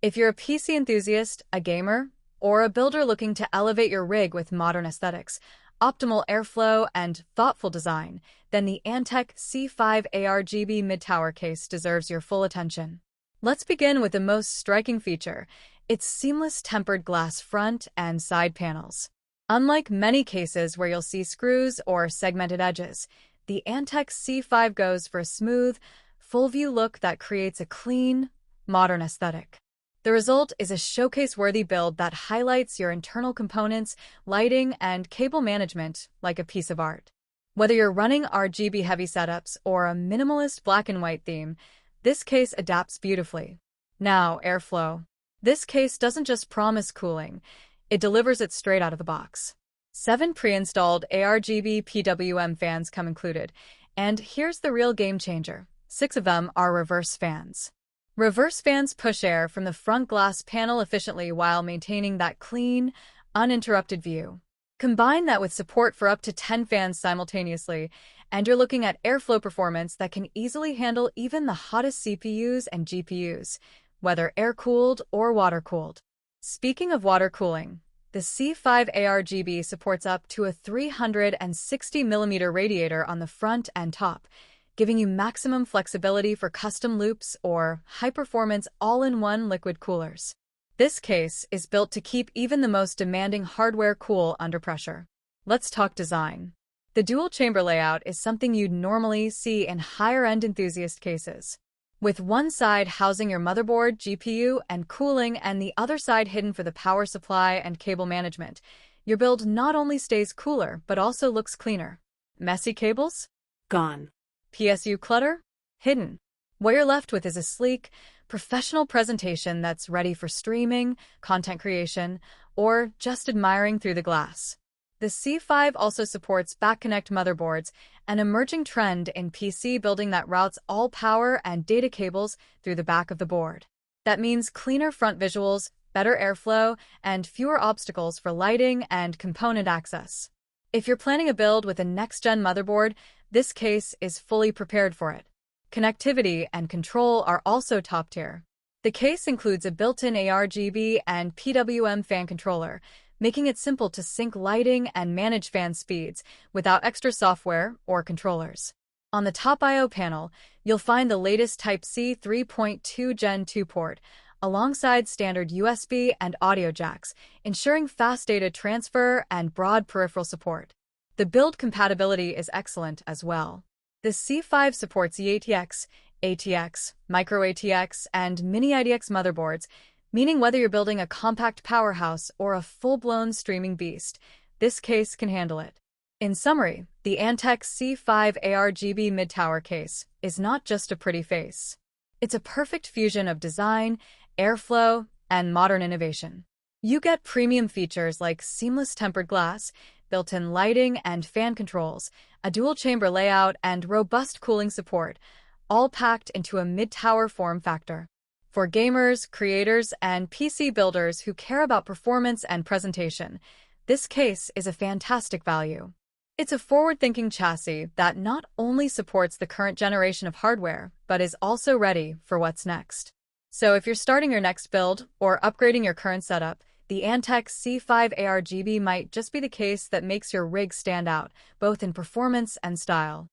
If you're a PC enthusiast, a gamer, or a builder looking to elevate your rig with modern aesthetics, optimal airflow, and thoughtful design, then the Antec C5 ARGB mid-tower case deserves your full attention. Let's begin with the most striking feature, its seamless tempered glass front and side panels. Unlike many cases where you'll see screws or segmented edges, the Antec C5 goes for a smooth, full-view look that creates a clean, modern aesthetic. The result is a showcase-worthy build that highlights your internal components, lighting, and cable management like a piece of art. Whether you're running RGB-heavy setups or a minimalist black and white theme, this case adapts beautifully. Now, airflow. This case doesn't just promise cooling, it delivers it straight out of the box. 7 pre-installed ARGB PWM fans come included, and here's the real game changer. 6 of them are reverse fans. Reverse fans push air from the front glass panel efficiently while maintaining that clean, uninterrupted view. Combine that with support for up to 10 fans simultaneously, and you're looking at airflow performance that can easily handle even the hottest CPUs and GPUs, whether air-cooled or water-cooled. Speaking of water cooling, the C5 ARGB supports up to a 360mm radiator on the front and top, giving you maximum flexibility for custom loops or high-performance all-in-one liquid coolers. This case is built to keep even the most demanding hardware cool under pressure. Let's talk design. The dual-chamber layout is something you'd normally see in higher-end enthusiast cases. With one side housing your motherboard, GPU, and cooling, and the other side hidden for the power supply and cable management, your build not only stays cooler but also looks cleaner. Messy cables? Gone. PSU clutter? Hidden. What you're left with is a sleek, professional presentation that's ready for streaming, content creation, or just admiring through the glass. The C5 also supports back-connect motherboards, an emerging trend in PC building that routes all power and data cables through the back of the board. That means cleaner front visuals, better airflow, and fewer obstacles for lighting and component access. If you're planning a build with a next-gen motherboard, this case is fully prepared for it. Connectivity and control are also top tier. The case includes a built-in ARGB and PWM fan controller, making it simple to sync lighting and manage fan speeds without extra software or controllers. On the top I/O panel, you'll find the latest Type-C 3.2 Gen 2 port, alongside standard USB and audio jacks, ensuring fast data transfer and broad peripheral support. The build compatibility is excellent as well. The C5 supports eATX, ATX, Micro ATX, and Mini IDX motherboards, meaning whether you're building a compact powerhouse or a full-blown streaming beast, this case can handle it. In summary, the Antec C5 ARGB mid-tower case is not just a pretty face. It's a perfect fusion of design, airflow, and modern innovation. You get premium features like seamless tempered glass, built-in lighting and fan controls, a dual-chamber layout, and robust cooling support, all packed into a mid-tower form factor. For gamers, creators, and PC builders who care about performance and presentation, this case is a fantastic value. It's a forward-thinking chassis that not only supports the current generation of hardware, but is also ready for what's next. So if you're starting your next build or upgrading your current setup, the Antec C5 ARGB might just be the case that makes your rig stand out, both in performance and style.